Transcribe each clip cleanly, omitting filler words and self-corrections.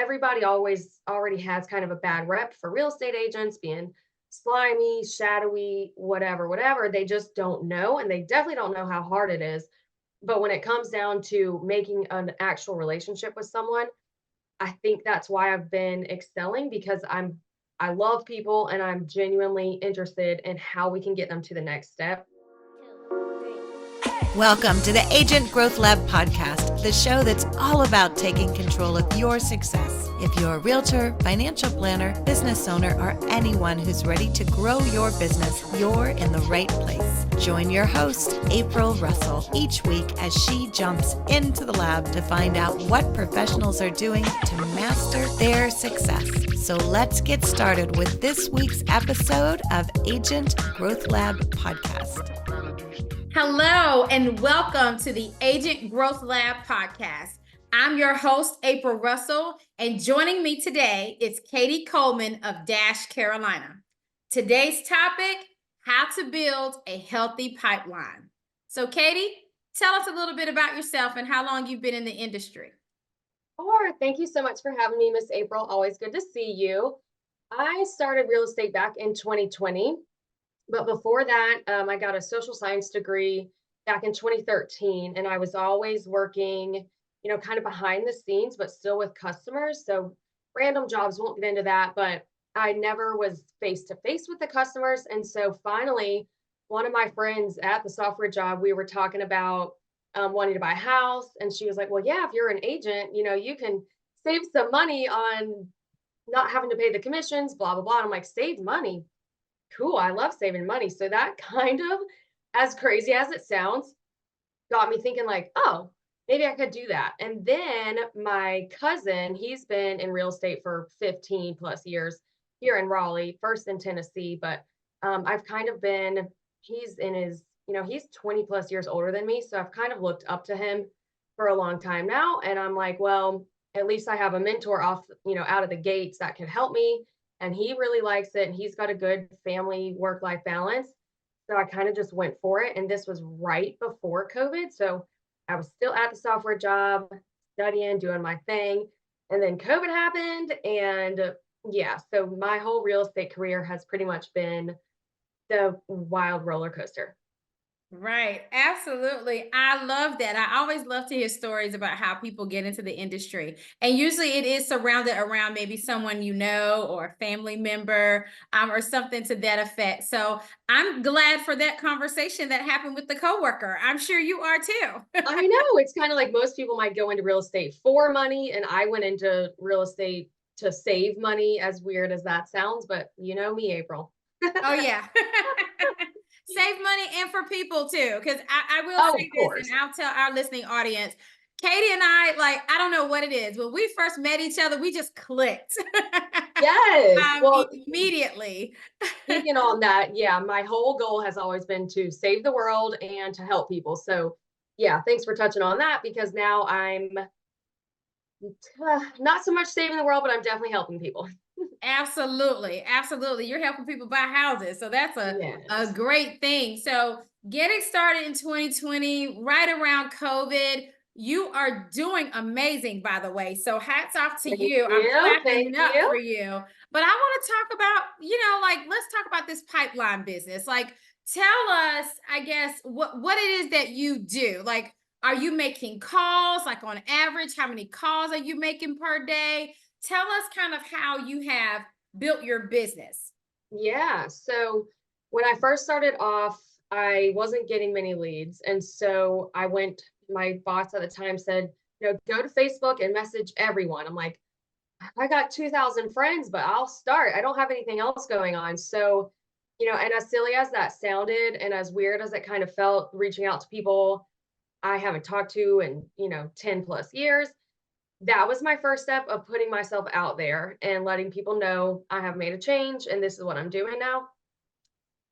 everybody always already has kind of a bad rep for real estate agents being slimy, shadowy, whatever. They just don't know. And they definitely don't know how hard it is. But when it comes down to making an actual relationship with someone, I think that's why I've been excelling because I love people and I'm genuinely interested in how we can get them to the next step. Welcome to the Agent Growth Lab podcast, the show that's all about taking control of your success. If you're a realtor, financial planner, business owner, or anyone who's ready to grow your business, you're in the right place. Join your host, April Russell, each week as she jumps into the lab to find out what professionals are doing to master their success. So let's get started with this week's episode of Agent Growth Lab podcast. Hello and welcome to the Agent Growth Lab podcast. I'm your host, April Russell, and joining me today is Katie Coleman of Dash, Carolina. Today's topic, how to build a healthy pipeline. So Katie, tell us a little bit about yourself and how long you've been in the industry. Sure. Thank you so much for having me, Miss April. Always good to see you. I started real estate back in 2020. But before that, I got a social science degree back in 2013, and I was always working, kind of behind the scenes, but still with customers. So random jobs, won't get into that, but I never was face to face with the customers. And so finally, one of my friends at the software job, we were talking about wanting to buy a house. And she was like, well, yeah, if you're an agent, you can save some money on not having to pay the commissions, blah, blah, blah. And I'm like, save money? Cool. I love saving money. So that kind of, as crazy as it sounds, got me thinking like, oh, maybe I could do that. And then my cousin, he's been in real estate for 15 plus years here in Raleigh, first in Tennessee, but I've kind of been, he's in his, he's 20 plus years older than me. So I've kind of looked up to him for a long time now. And I'm like, well, at least I have a mentor off, out of the gates that can help me. And he really likes it. And he's got a good family work-life balance. So I kind of just went for it. And this was right before COVID. So I was still at the software job, studying, doing my thing. And then COVID happened. And yeah, so my whole real estate career has pretty much been the wild roller coaster. Right. Absolutely. I love that. I always love to hear stories about how people get into the industry. And usually it is surrounded around maybe someone or a family member or something to that effect. So I'm glad for that conversation that happened with the coworker. I'm sure you are too. I know. It's kind of like most people might go into real estate for money. And I went into real estate to save money, as weird as that sounds. But you know me, April. Oh, yeah. Save money and for people too, because I will say this, and I'll tell our listening audience, Katie and I don't know what it is. When we first met each other, we just clicked. Yes. Well, immediately. Speaking on that, yeah, my whole goal has always been to save the world and to help people. So yeah, thanks for touching on that because now I'm not so much saving the world, but I'm definitely helping people. Absolutely. Absolutely. You're helping people buy houses. So that's a great thing. So getting started in 2020, right around COVID, you are doing amazing, by the way. So hats off to you. I'm clapping up for you. But I want to talk about, let's talk about this pipeline business. Tell us, I guess, what it is that you do. Are you making calls? On average, how many calls are you making per day? Tell us kind of how you have built your business. Yeah. So when I first started off, I wasn't getting many leads. And so my boss at the time said, go to Facebook and message everyone. I'm like, I got 2,000 friends, but I'll start. I don't have anything else going on. So, and as silly as that sounded and as weird as it kind of felt reaching out to people I haven't talked to in, 10 plus years, that was my first step of putting myself out there and letting people know I have made a change and this is what I'm doing now.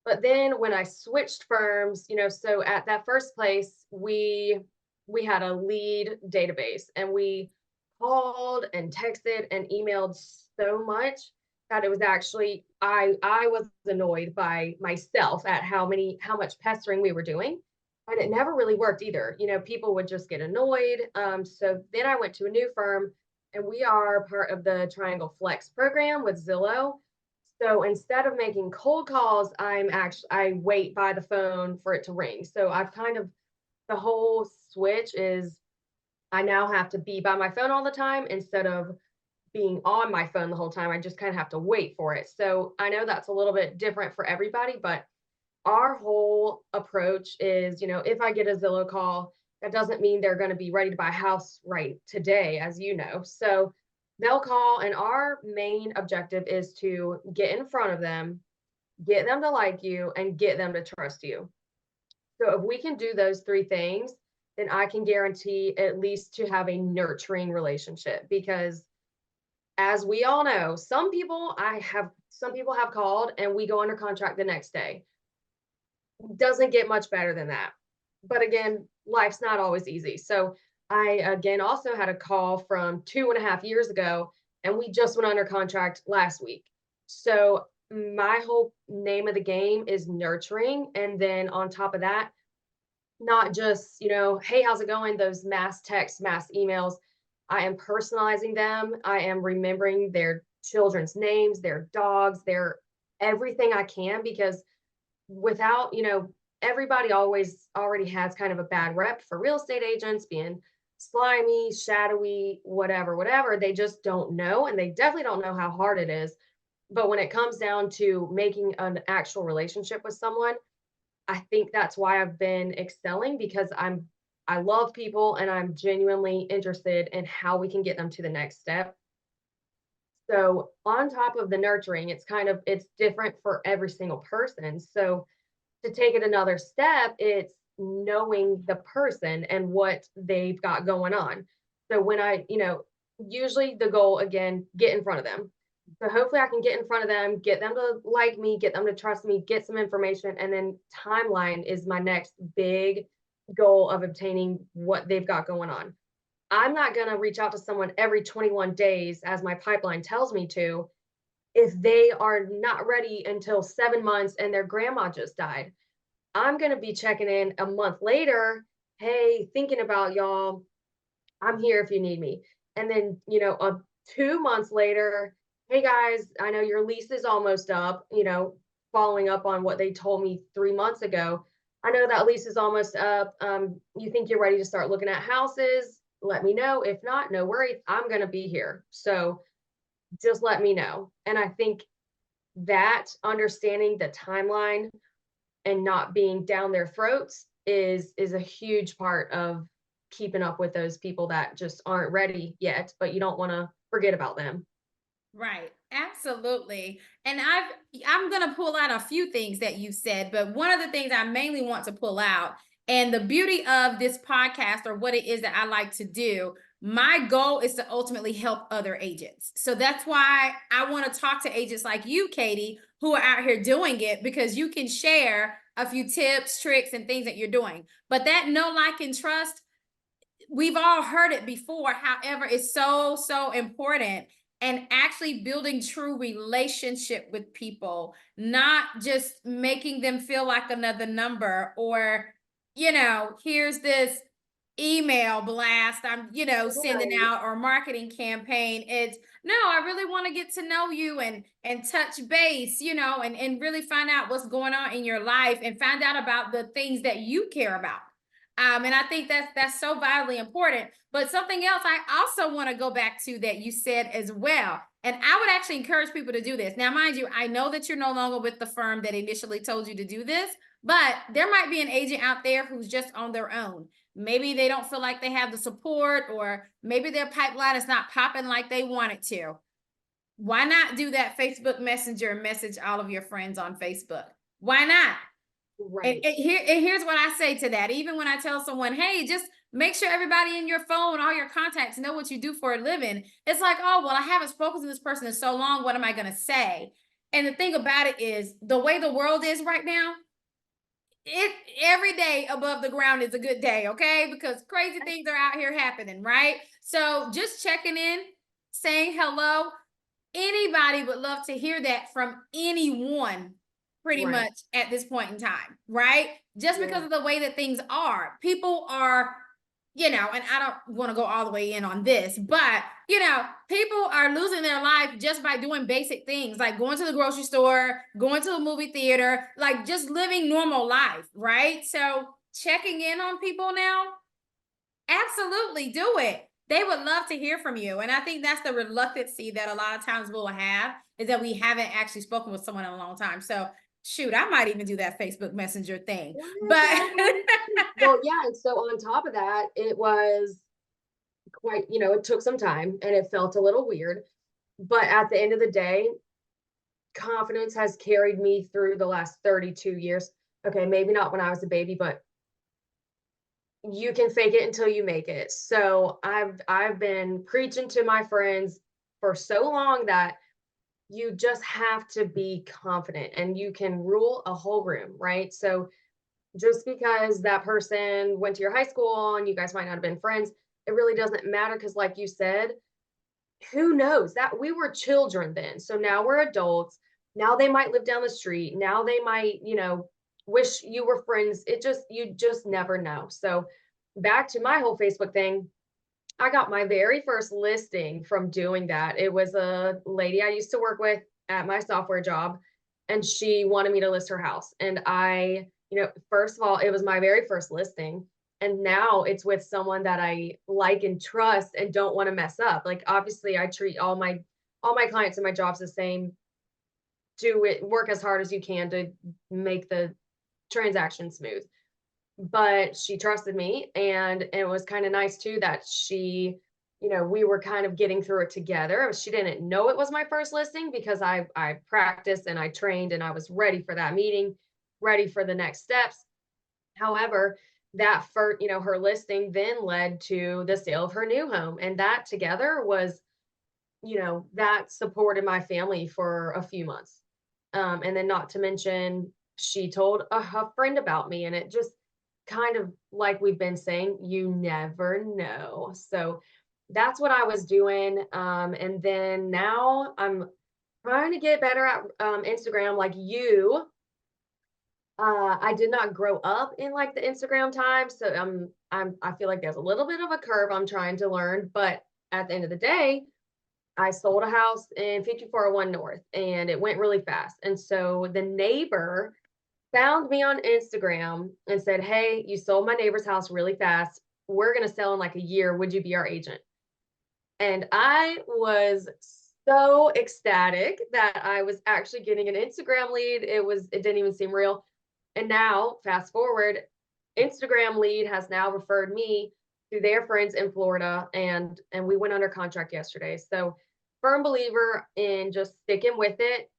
But then when I switched firms, so at that first place, we had a lead database and we called and texted and emailed so much that it was actually, I was annoyed by myself at how much pestering we were doing. And it never really worked either. People would just get annoyed. So then I went to a new firm and we are part of the Triangle Flex program with Zillow. So instead of making cold calls, I wait by the phone for it to ring. So I've kind of the whole switch is I now have to be by my phone all the time instead of being on my phone the whole time. I just kind of have to wait for it. So I know that's a little bit different for everybody, but our whole approach is, if I get a Zillow call, that doesn't mean they're going to be ready to buy a house right today, as you know. So they'll call, and our main objective is to get in front of them, get them to like you, and get them to trust you. So if we can do those three things, then I can guarantee at least to have a nurturing relationship because as we all know, some people have called and we go under contract the next day. Doesn't get much better than that. But again, life's not always easy. So I again also had a call from 2.5 years ago, and we just went under contract last week. So my whole name of the game is nurturing. And then on top of that, not just, hey, how's it going? Those mass texts, mass emails. I am personalizing them. I am remembering their children's names, their dogs, their everything I can because without, everybody always already has kind of a bad rep for real estate agents being slimy, shadowy, whatever. They just don't know. And they definitely don't know how hard it is. But when it comes down to making an actual relationship with someone, I think that's why I've been excelling because I love people and I'm genuinely interested in how we can get them to the next step. So on top of the nurturing, it's different for every single person. So to take it another step, it's knowing the person and what they've got going on. So when usually the goal again, get in front of them. So hopefully I can get in front of them, get them to like me, get them to trust me, get some information, and then timeline is my next big goal of obtaining what they've got going on. I'm not going to reach out to someone every 21 days as my pipeline tells me to if they are not ready until 7 months and their grandma just died. I'm going to be checking in a month later. Hey, thinking about y'all. I'm here if you need me. And then, 2 months later, hey guys, I know your lease is almost up, following up on what they told me 3 months ago. I know that lease is almost up. You think you're ready to start looking at houses? Let me know. If not, no worries. I'm going to be here. So just let me know. And I think that understanding the timeline and not being down their throats is a huge part of keeping up with those people that just aren't ready yet, but you don't want to forget about them. Right. Absolutely. And I'm going to pull out a few things that you said, but one of the things I mainly want to pull out and the beauty of this podcast or what it is that I like to do, my goal is to ultimately help other agents. So that's why I want to talk to agents like you, Katie, who are out here doing it because you can share a few tips, tricks, and things that you're doing. But that know, like, and trust, we've all heard it before. However, it's so important and actually building true relationship with people, not just making them feel like another number or, here's this email blast I'm, sending Right. out or marketing campaign. It's no, I really want to get to know you and touch base, and really find out what's going on in your life and find out about the things that you care about. And I think that's so vitally important. But something else I also want to go back to that you said as well. And I would actually encourage people to do this. Now, mind you, I know that you're no longer with the firm that initially told you to do this, but there might be an agent out there who's just on their own. Maybe they don't feel like they have the support, or maybe their pipeline is not popping like they want it to. Why not do that Facebook Messenger and message all of your friends on Facebook? Why not? Right. And here's what I say to that. Even when I tell someone, hey, just make sure everybody in your phone, all your contacts know what you do for a living. It's like, oh, well, I haven't spoken to this person in so long. What am I going to say? And the thing about it is the way the world is right now, every day above the ground is a good day, okay? Because crazy things are out here happening, right? So just checking in, saying hello. Anybody would love to hear that from anyone pretty Right. much at this point in time, right? Just because of the way that things are. People are, you know, and I don't want to go all the way in on this, but, you know, people are losing their life just by doing basic things like going to the grocery store, going to a movie theater, like just living normal life, right? So checking in on people now, absolutely do it. They would love to hear from you. And I think that's the reluctancy that a lot of times we'll have, is that we haven't actually spoken with someone in a long time. So shoot, I might even do that Facebook Messenger thing. But Well, yeah, and so on top of that, it was quite, it took some time and it felt a little weird. But at the end of the day, confidence has carried me through the last 32 years. Okay, maybe not when I was a baby, but you can fake it until you make it. So I've been preaching to my friends for so long that you just have to be confident and you can rule a whole room, right? So just because that person went to your high school and you guys might not have been friends, it really doesn't matter, because like you said, who knows, that we were children then. So now we're adults. Now they might live down the street. Now they might, wish you were friends. You just never know. So back to my whole Facebook thing, I got my very first listing from doing that. It was a lady I used to work with at my software job, and she wanted me to list her house. And first of all, it was my very first listing. And now it's with someone that I like and trust and don't want to mess up. Like, obviously, I treat all my clients and my jobs the same. Do it, work as hard as you can to make the transaction smooth. But she trusted me, and it was kind of nice too that we were kind of getting through it together. She didn't know it was my first listing because I practiced and I trained and I was ready for that meeting, ready for the next steps. However, that first, her listing then led to the sale of her new home, and that together was, that supported my family for a few months. And then, not to mention, she told a friend about me, and it just kind of, like we've been saying, you never know. So that's what I was doing. And then now I'm trying to get better at Instagram, like you. I did not grow up in like the Instagram time, so I feel like there's a little bit of a curve I'm trying to learn. But at the end of the day, I sold a house in 5401 North, and it went really fast. And so the neighbor found me on Instagram and said, "Hey, you sold my neighbor's house really fast. We're going to sell in like a year. Would you be our agent?" And I was so ecstatic that I was actually getting an Instagram lead. It didn't even seem real. And now, fast forward, Instagram lead has now referred me to their friends in Florida, and we went under contract yesterday. So, firm believer in just sticking with it,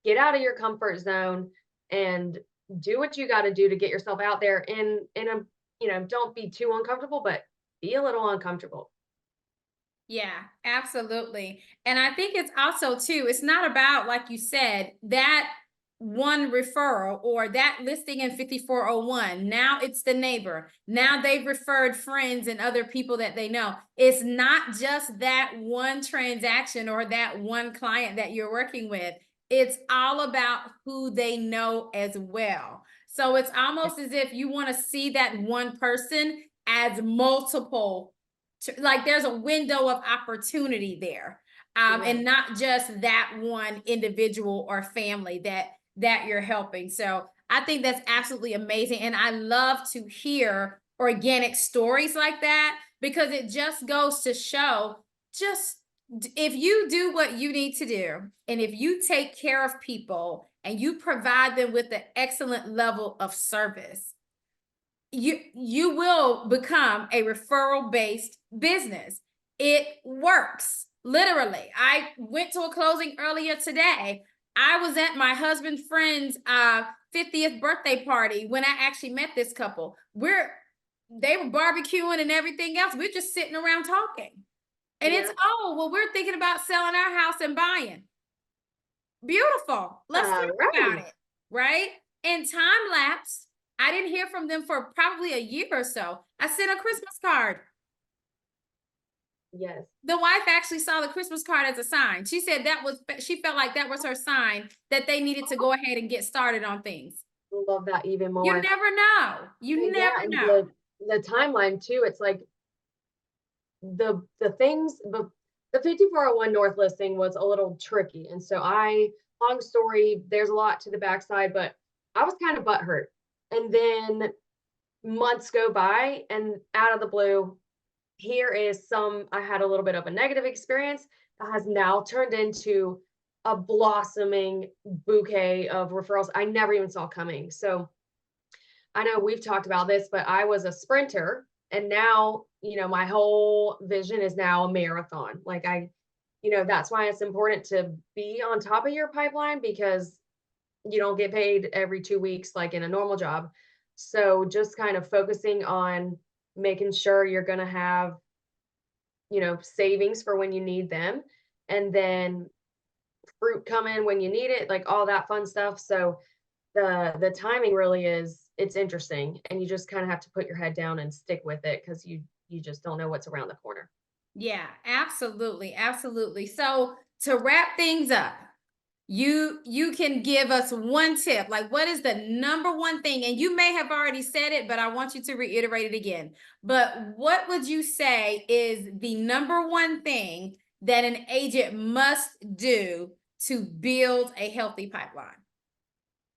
get out of your comfort zone, and do what you got to do to get yourself out there in a, don't be too uncomfortable, but be a little uncomfortable. yeah, absolutely. And I think it's also too, it's not about, like you said, that one referral or that listing in 5401. Now it's the neighbor. Now they've referred friends and other people that they know. It's not just that one transaction or that one client that you're working with. It's all about who they know as well. So it's almost as if you want to see that one person as multiple, like there's a window of opportunity there, and not just that one individual or family that you're helping. So I think that's absolutely amazing, and I love to hear organic stories like that, because it just goes to show, just if you do what you need to do, and if you take care of people and you provide them with an excellent level of service, you will become a referral based business. It works. Literally, I went to a closing earlier today. I was at my husband's friend's 50th birthday party when I actually met this couple. They were barbecuing and everything else. We're just sitting around talking. And it's, oh, well, we're thinking about selling our house and buying. Beautiful. Let's talk about it. Right? And time lapse, I didn't hear from them for probably a year or so. I sent a Christmas card. Yes. The wife actually saw the Christmas card as a sign. She said she felt like that was her sign that they needed to go ahead and get started on things. Love that even more. You never know. You never know. The timeline too. It's like the things, the 5401 North listing was a little tricky. And so long story, there's a lot to the backside, but I was kind of butthurt. And then months go by, and out of the blue, I had a little bit of a negative experience that has now turned into a blossoming bouquet of referrals I never even saw coming. So I know we've talked about this, but I was a sprinter, and now, my whole vision is now a marathon. Like that's why it's important to be on top of your pipeline, because you don't get paid every 2 weeks like in a normal job. So just kind of focusing on making sure you're going to have, savings for when you need them, and then fruit come in when you need it, like all that fun stuff. So the timing really it's interesting, and you just kind of have to put your head down and stick with it, because you just don't know what's around the corner. Yeah, absolutely. Absolutely. So to wrap things up, you can give us one tip. Like, what is the number one thing? And you may have already said it, but I want you to reiterate it again. But what would you say is the number one thing that an agent must do to build a healthy pipeline?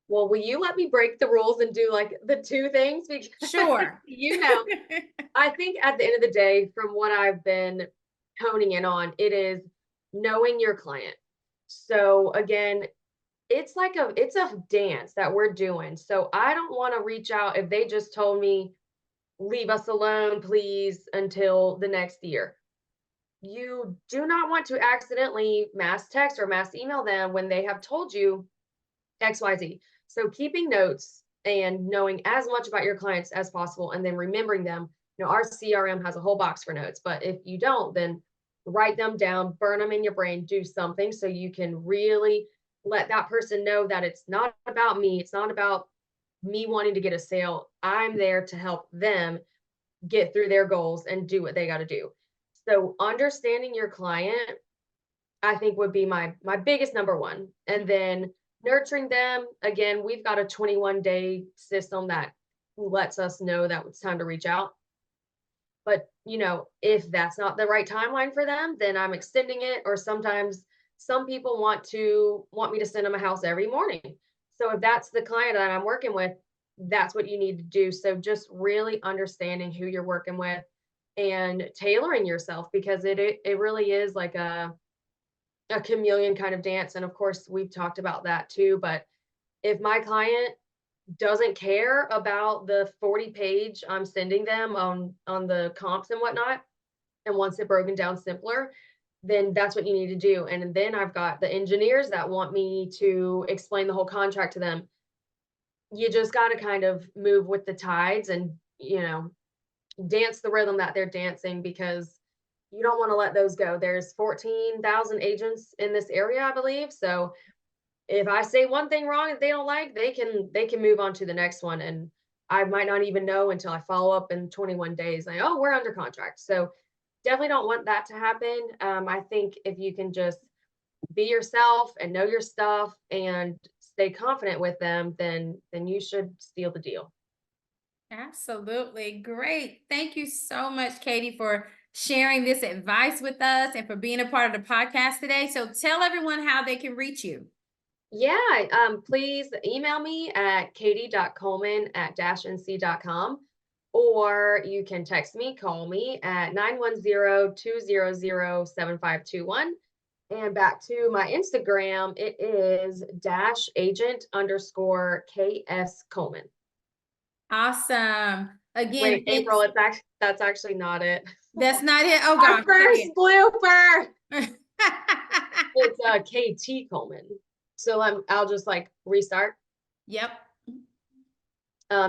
Well, will you let me break the rules and do like the two things? Because Sure. I think at the end of the day, from what I've been honing in on, it is knowing your client. So again, it's a dance that we're doing. So I don't want to reach out if they just told me, leave us alone, please, until the next year. You do not want to accidentally mass text or mass email them when they have told you XYZ. So keeping notes and knowing as much about your clients as possible, and then remembering them. Our CRM has a whole box for notes, but if you don't, then write them down, burn them in your brain, do something so you can really let that person know that it's not about me. It's not about me wanting to get a sale. I'm there to help them get through their goals and do what they got to do. So understanding your client, I think, would be my biggest number one. And then nurturing them. Again, we've got a 21-day system that lets us know that it's time to reach out. But, if that's not the right timeline for them, then I'm extending it. Or sometimes some people want me to send them a house every morning. So if that's the client that I'm working with, that's what you need to do. So just really understanding who you're working with and tailoring yourself, because it really is like a chameleon kind of dance. And of course, we've talked about that too. But if my client doesn't care about the 40-page I'm sending them on the comps and whatnot, and wants it broken down simpler, then that's what you need to do. And then I've got the engineers that want me to explain the whole contract to them. You just got to kind of move with the tides and, dance the rhythm that they're dancing, because you don't want to let those go. There's 14,000 agents in this area, I believe. So if I say one thing wrong that they don't like, they can move on to the next one. And I might not even know until I follow up in 21 days. Like, oh, we're under contract. So definitely don't want that to happen. I think if you can just be yourself and know your stuff and stay confident with them, then you should seal the deal. Absolutely. Great. Thank you so much, Katie, for sharing this advice with us and for being a part of the podcast today. So tell everyone how they can reach you. Yeah, please email me at katie.coleman@-nc.com, or you can text me, call me at 910-200-7521. And back to my Instagram, it is -agent_KS Coleman. Awesome. Again, Wait, April, that's actually not it. That's not it. Oh Our gosh. first blooper. It's KT Coleman. So I'll just like restart. Yep.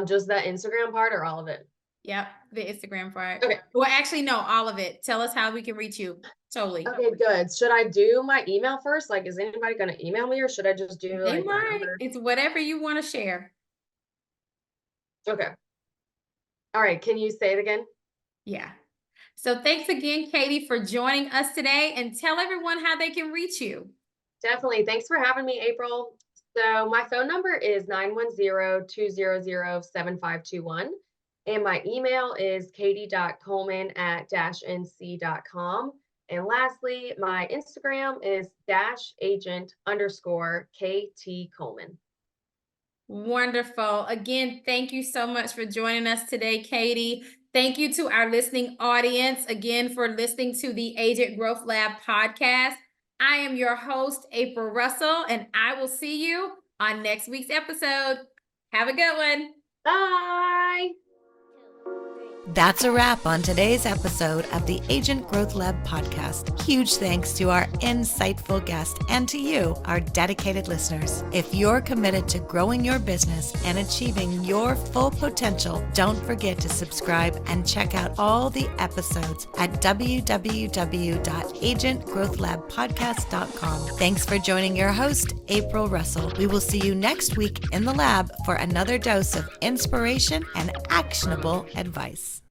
Just that Instagram part or all of it? Yep. The Instagram part. Okay. Well, actually, no, all of it. Tell us how we can reach you. Totally. Okay, good. Should I do my email first? Like, is anybody going to email me, or should I just do like my number? It's whatever you want to share. Okay. All right. Can you say it again? Yeah. So thanks again, Katie, for joining us today, and tell everyone how they can reach you. Definitely. Thanks for having me, April. So my phone number is 910-200-7521. And my email is katie.coleman@-nc.com. And lastly, my Instagram is _agent_KT Coleman. Wonderful. Again, thank you so much for joining us today, Katie. Thank you to our listening audience again for listening to the Agent Growth Lab podcast. I am your host, April Russell, and I will see you on next week's episode. Have a good one. Bye. That's a wrap on today's episode of the Agent Growth Lab podcast. Huge thanks to our insightful guest and to you, our dedicated listeners. If you're committed to growing your business and achieving your full potential, don't forget to subscribe and check out all the episodes at www.agentgrowthlabpodcast.com. Thanks for joining your host, April Russell. We will see you next week in the lab for another dose of inspiration and actionable advice.